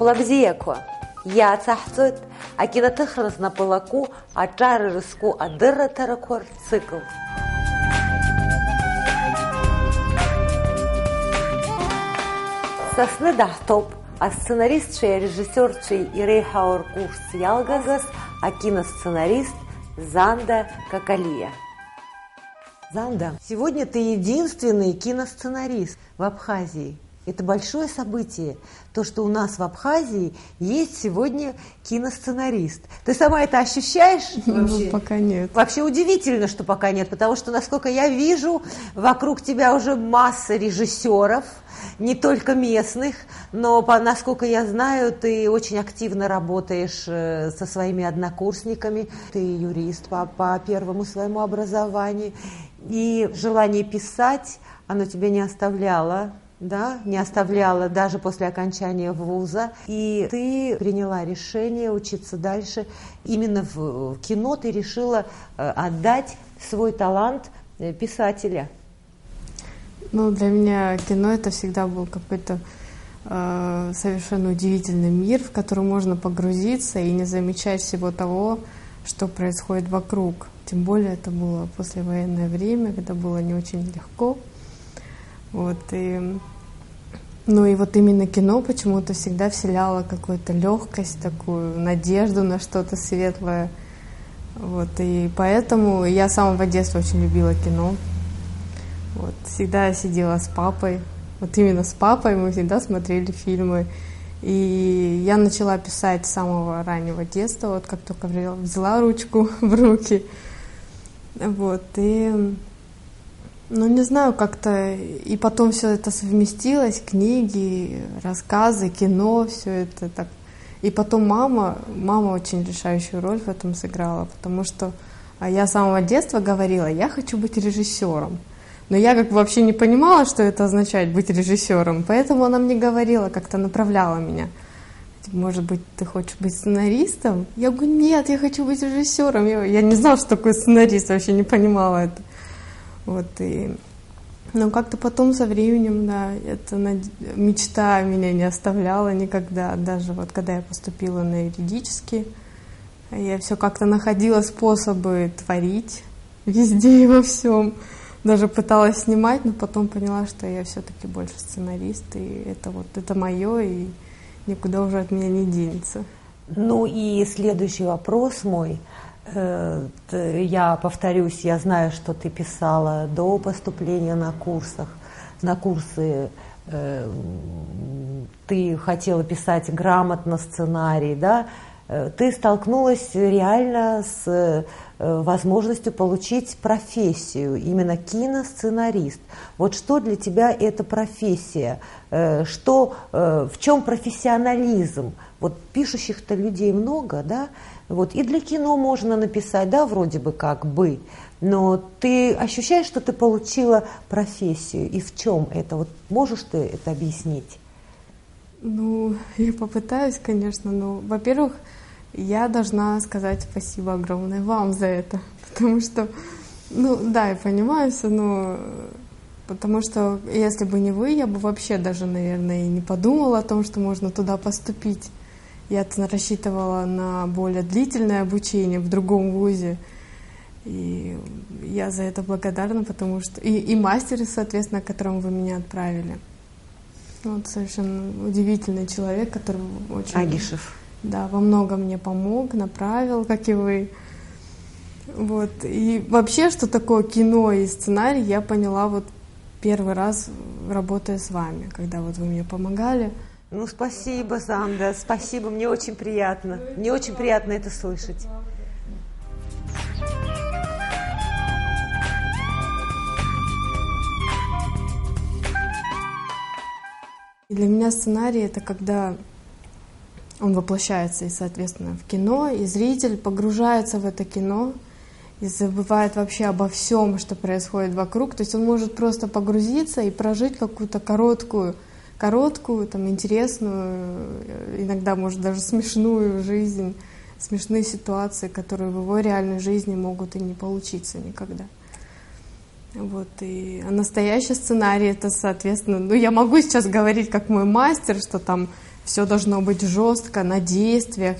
Ахәлабзиақәа, иаацаҳҵоит акинотыхра знапылаку аҿар рызку адырраҭарақәа рцикл. Сасны даҳҭоуп асценаристцәеи арежиссерцәеи иреиҳау ркурс иалгагаз акиносценарист Занда Какалия. Занда, сегодня ты единственный киносценарист в Абхазии. Это большое событие, то, что у нас в Абхазии есть сегодня киносценарист. Ты сама это ощущаешь? Вообще? Пока нет. Вообще удивительно, что пока нет, потому что, насколько я вижу, вокруг тебя уже масса режиссеров, не только местных, но, насколько я знаю, ты очень активно работаешь со своими однокурсниками. Ты юрист по первому своему образованию, и желание писать, оно тебя не оставляло. Да, не оставляла даже после окончания вуза, и ты приняла решение учиться дальше. Именно в кино ты решила отдать свой талант писателя. Ну, для меня кино это всегда был какой-то совершенно удивительный мир, в который можно погрузиться и не замечать всего того, что происходит вокруг. Тем более это было послевоенное время, когда было не очень легко. Вот, ну и вот именно кино почему-то всегда вселяло какую-то легкость, такую надежду на что-то светлое. Вот, и поэтому я с самого детства очень любила кино. Вот, всегда сидела с папой. Вот именно с папой мы всегда смотрели фильмы. И я начала писать с самого раннего детства, вот как только взяла ручку в руки. Вот, и... Ну, не знаю, как-то и потом все это совместилось, книги, рассказы, кино, все это так. И потом мама очень решающую роль в этом сыграла, потому что я с самого детства говорила, я хочу быть режиссером. Но я как бы вообще не понимала, что это означает быть режиссером, поэтому она мне говорила, как-то направляла меня. Может быть, ты хочешь быть сценаристом? Я говорю, нет, я хочу быть режиссером. Я не знала, что такое сценарист, вообще не понимала это. Вот, но как-то потом со временем, да, эта мечта меня не оставляла никогда. Даже вот когда я поступила на юридический, я все как-то находила способы творить везде и во всем. Даже пыталась снимать, но потом поняла, что я все-таки больше сценарист, и это мое, и никуда уже от меня не денется. Ну и следующий вопрос мой. Я повторюсь, я знаю, что ты писала до поступления на курсы, ты хотела писать грамотно сценарий, да? Ты столкнулась реально с возможностью получить профессию, именно киносценарист. Вот что для тебя эта профессия? В чем профессионализм? Вот пишущих-то людей много, да? Вот, и для кино можно написать, да, вроде бы как бы, но ты ощущаешь, что ты получила профессию, и в чем это? Вот можешь ты это объяснить? Ну, я попытаюсь, конечно, но, во-первых, я должна сказать спасибо огромное вам за это, потому что, ну, да, я понимаю все, но потому что если бы не вы, я бы вообще даже, наверное, и не подумала о том, что можно туда поступить. Я рассчитывала на более длительное обучение в другом вузе. И я за это благодарна, потому что... И мастеры, соответственно, к которому вы меня отправили. Вот совершенно удивительный человек, который очень... Агишев. Да, во многом мне помог, направил, как и вы. Вот. И вообще, что такое кино и сценарий, я поняла вот первый раз, работая с вами, когда вот вы мне помогали. Ну, спасибо, Занда, спасибо, мне очень приятно. Мне очень приятно это слышать. И для меня сценарий — это когда он воплощается, и, соответственно, в кино, и зритель погружается в это кино и забывает вообще обо всем, что происходит вокруг. То есть он может просто погрузиться и прожить какую-то короткую, там, интересную, иногда, может, даже смешную жизнь, смешные ситуации, которые в его реальной жизни могут и не получиться никогда. Вот, а настоящий сценарий — это, соответственно, ну, я могу сейчас говорить как мой мастер, что там все должно быть жестко, на действиях.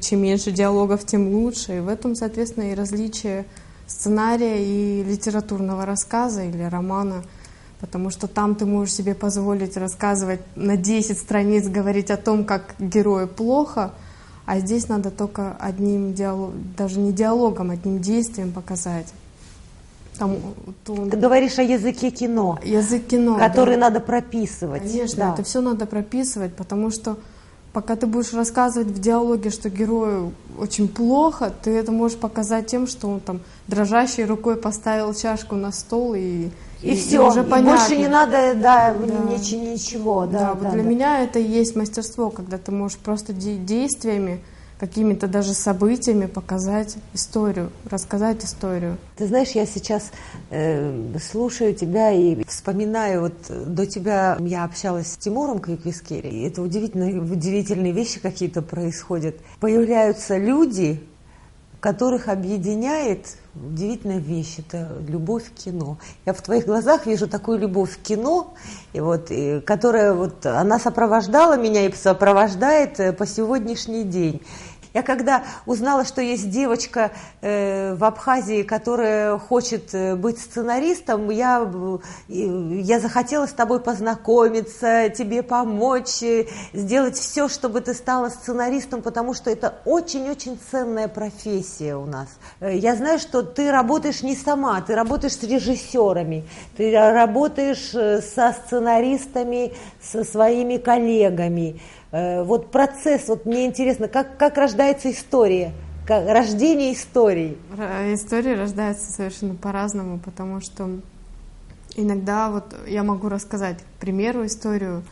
Чем меньше диалогов, тем лучше. И в этом, соответственно, и различие сценария и литературного рассказа или романа. Потому что там ты можешь себе позволить рассказывать на 10 страниц, говорить о том, как герою плохо, а здесь надо только одним диалогом, даже не диалогом, одним действием показать. Ты говоришь о языке кино. Язык кино, который надо прописывать. Конечно, да. Это все надо прописывать, потому что пока ты будешь рассказывать в диалоге, что герою очень плохо, ты это можешь показать тем, что он там дрожащей рукой поставил чашку на стол и все, уже понятно. Больше не надо, ничего. Для меня это и есть мастерство, когда ты можешь просто действиями, какими-то даже событиями показать историю, рассказать историю. Ты знаешь, я сейчас слушаю тебя и вспоминаю, вот до тебя я общалась с Тимуром Квиквискери, и это удивительные вещи какие-то происходят. Появляются люди, которых объединяет удивительная вещь, это любовь к кино. Я в твоих глазах вижу такую любовь к кино, которая она сопровождала меня и сопровождает по сегодняшний день. Я когда узнала, что есть девочка в Абхазии, которая хочет быть сценаристом, я захотела с тобой познакомиться, тебе помочь, сделать все, чтобы ты стала сценаристом, потому что это очень-очень ценная профессия у нас. Я знаю, что ты работаешь не сама, ты работаешь с режиссерами, ты работаешь со сценаристами, со своими коллегами. Вот процесс, мне интересно, как рождается история, рождение истории? Истории рождаются совершенно по-разному, потому что иногда я могу рассказать, к примеру, историю.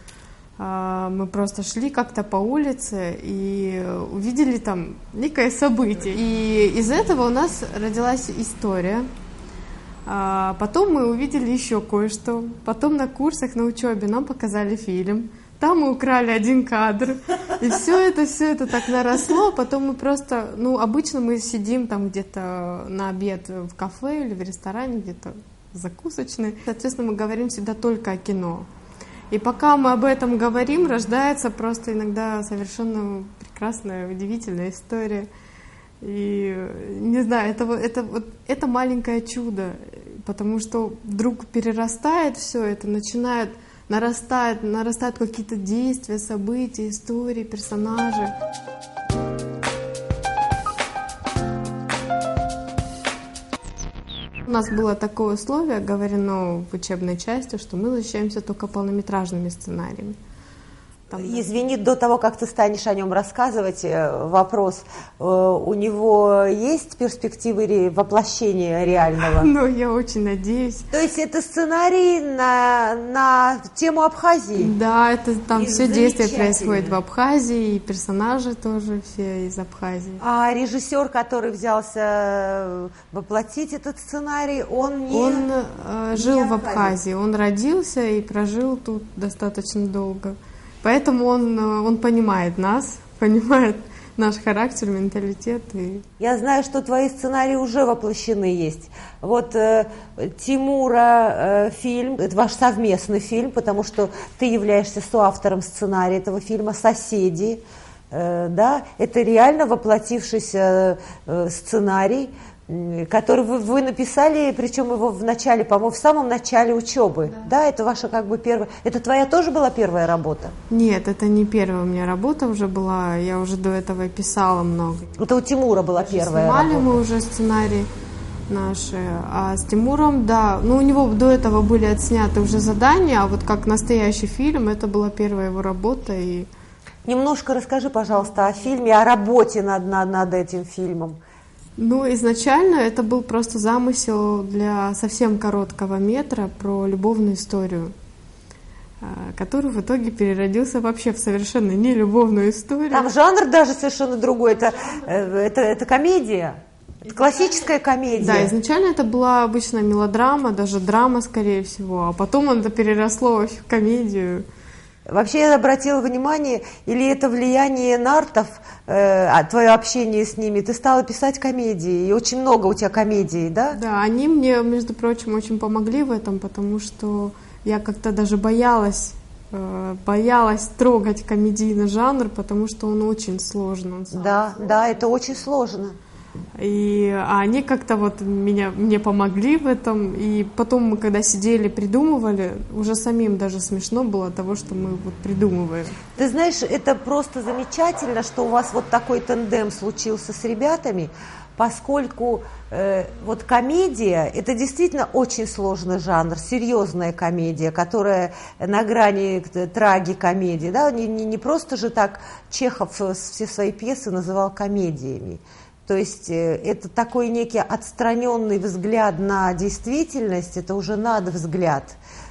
Мы просто шли как-то по улице и увидели там некое событие. И из этого у нас родилась история. Потом мы увидели еще кое-что. Потом на курсах, на учебе нам показали фильм. Там мы украли один кадр, и все это так наросло. Потом мы просто, обычно мы сидим там где-то на обед в кафе или в ресторане, где-то закусочной. Соответственно, мы говорим всегда только о кино. И пока мы об этом говорим, рождается просто иногда совершенно прекрасная, удивительная история. И не знаю, это маленькое чудо, потому что вдруг перерастает все это, начинает нарастают какие-то действия, события, истории, персонажи. У нас было такое условие, говорено в учебной части, что мы защищаемся только полнометражными сценариями. Извини, до того, как ты станешь о нем рассказывать, вопрос. У него есть перспективы воплощения реального? Я очень надеюсь. То есть это сценарий на тему Абхазии? Да, там все действие происходит в Абхазии, и персонажи тоже все из Абхазии. А режиссер, который взялся воплотить этот сценарий, он жил в Абхазии, он родился и прожил тут достаточно долго. Поэтому он понимает нас, понимает наш характер, менталитет. Я знаю, что твои сценарии уже воплощены есть. Тимура фильм, это ваш совместный фильм, потому что ты являешься соавтором сценария этого фильма «Соседи». Да? Это реально воплотившийся сценарий, который вы написали, причем его в начале, по-моему, в самом начале учебы. Да, это ваша первая. Это твоя тоже была первая работа? Нет, это не первая у меня работа уже была. Я уже до этого писала много. Это у Тимура была первая работа? Снимали мы уже сценарий наши. А с Тимуром, да. У него до этого были отсняты уже задания, а как настоящий фильм, это была первая его работа. Немножко расскажи, пожалуйста, о фильме, о работе над этим фильмом. Изначально это был просто замысел для совсем короткого метра про любовную историю, который в итоге переродился вообще в совершенно не любовную историю. Там жанр даже совершенно другой. Это комедия, это классическая комедия. Да, изначально это была обычная мелодрама, даже драма, скорее всего, а потом это переросло в комедию. Вообще я обратила внимание, или это влияние нартов, твое общение с ними, ты стала писать комедии, и очень много у тебя комедий, да? Да, они мне, между прочим, очень помогли в этом, потому что я как-то даже боялась боялась трогать комедийный жанр, потому что он очень сложный. Да, это очень сложно. А они как-то вот мне помогли в этом, и потом мы, когда сидели, придумывали, уже самим даже смешно было от того, что мы вот придумываем. Ты знаешь, это просто замечательно, что у вас вот такой тандем случился с ребятами, поскольку вот комедия – это действительно очень сложный жанр, серьезная комедия, которая на грани трагикомедии. Да? Не просто же так Чехов все свои пьесы называл комедиями. То есть это такой некий отстраненный взгляд на действительность, это уже надвзгляд,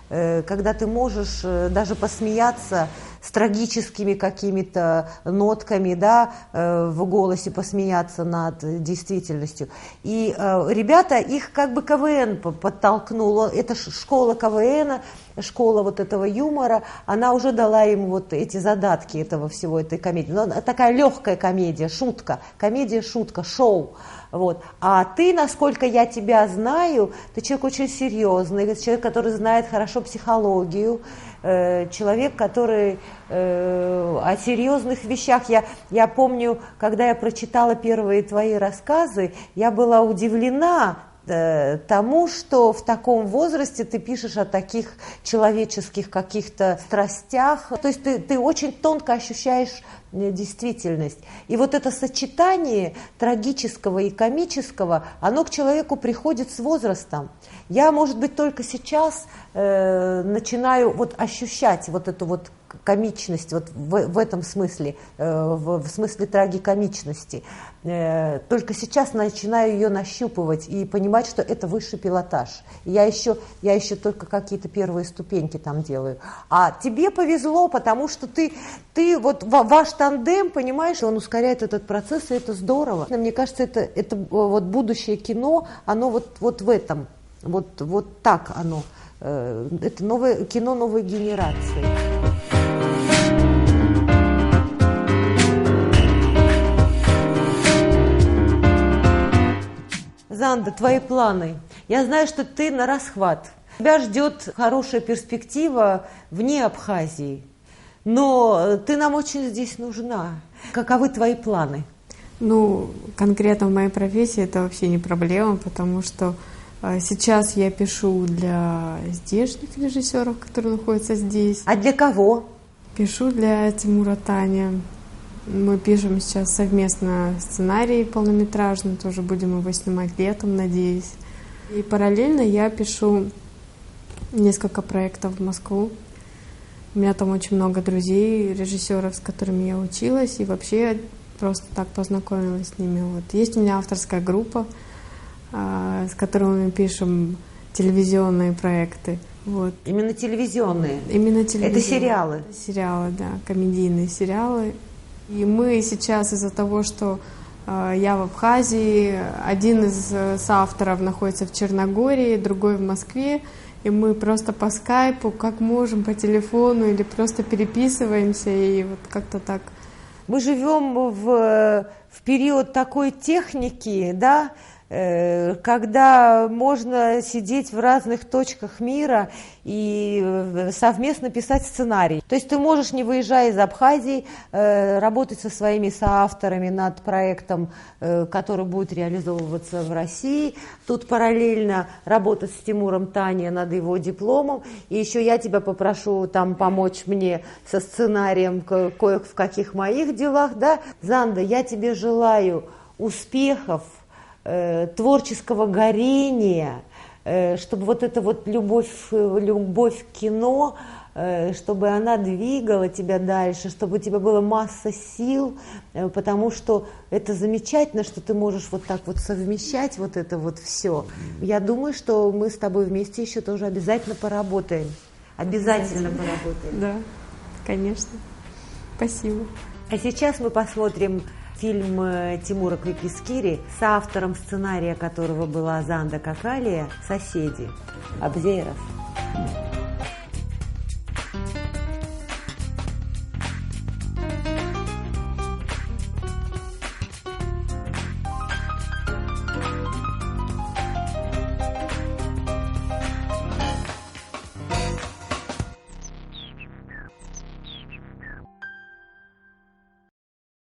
когда ты можешь даже посмеяться с трагическими какими-то нотками, да, в голосе, посмеяться над действительностью. И ребята, их как бы КВН подтолкнуло, это школа КВН, школа вот этого юмора, она уже дала им вот эти задатки этого всего, этой комедии. Но такая легкая комедия, шутка, комедия-шутка, шоу. Вот. А ты, насколько я тебя знаю, ты человек очень серьезный, человек, который знает хорошо психологию, человек, который о серьезных вещах. Я помню, когда я прочитала первые твои рассказы, я была удивлена тому, что в таком возрасте ты пишешь о таких человеческих каких-то страстях. То есть ты очень тонко ощущаешь действительность. И вот это сочетание трагического и комического, оно к человеку приходит с возрастом. Я, может быть, только сейчас начинаю вот ощущать вот эту вот комичность вот в этом смысле, в смысле трагикомичности. Только сейчас начинаю ее нащупывать и понимать, что это высший пилотаж. Я еще только какие-то первые ступеньки там делаю. А тебе повезло, потому что ты вот ваш тандем, понимаешь, он ускоряет этот процесс, и это здорово. Мне кажется, это вот будущее кино, оно вот в этом, вот так оно. Это новое кино новой генерации. Занда, твои планы. Я знаю, что ты на расхват. Тебя ждет хорошая перспектива вне Абхазии. Но ты нам очень здесь нужна. Каковы твои планы? Ну, конкретно в моей профессии это вообще не проблема, потому что сейчас я пишу для здешних режиссеров, которые находятся здесь. А для кого? Пишу для Тимура Таня. Мы пишем сейчас совместно сценарий полнометражный, тоже будем его снимать летом, надеюсь. И параллельно я пишу несколько проектов в Москву. У меня там очень много друзей, режиссеров, с которыми я училась, и вообще просто так познакомилась с ними. Вот. Есть у меня авторская группа, с которой мы пишем телевизионные проекты. Вот. Именно телевизионные? Именно телевизионные. Это сериалы? Сериалы, да, комедийные сериалы. И мы сейчас из-за того, что я в Абхазии, один из соавторов находится в Черногории, другой в Москве, и мы просто по скайпу, как можем, по телефону или просто переписываемся, и вот как-то так. Мы живем в период такой техники, да, когда можно сидеть в разных точках мира и совместно писать сценарий. То есть ты можешь, не выезжая из Абхазии, работать со своими соавторами над проектом, который будет реализовываться в России. Тут параллельно работать с Тимуром Таня над его дипломом. И еще я тебя попрошу там помочь мне со сценарием кое в каких моих делах. Да? Занда, я тебе желаю успехов, творческого горения, чтобы вот эта вот любовь к кино, чтобы она двигала тебя дальше, чтобы у тебя была масса сил, потому что это замечательно, что ты можешь вот так вот совмещать вот это вот все. Я думаю, что мы с тобой вместе еще тоже обязательно поработаем. Обязательно поработаем. Да, конечно. Спасибо. А сейчас мы посмотрим фильм Тимура Квикискири, с автором сценария которого была Занда Какалия, «Соседи», Абзейров.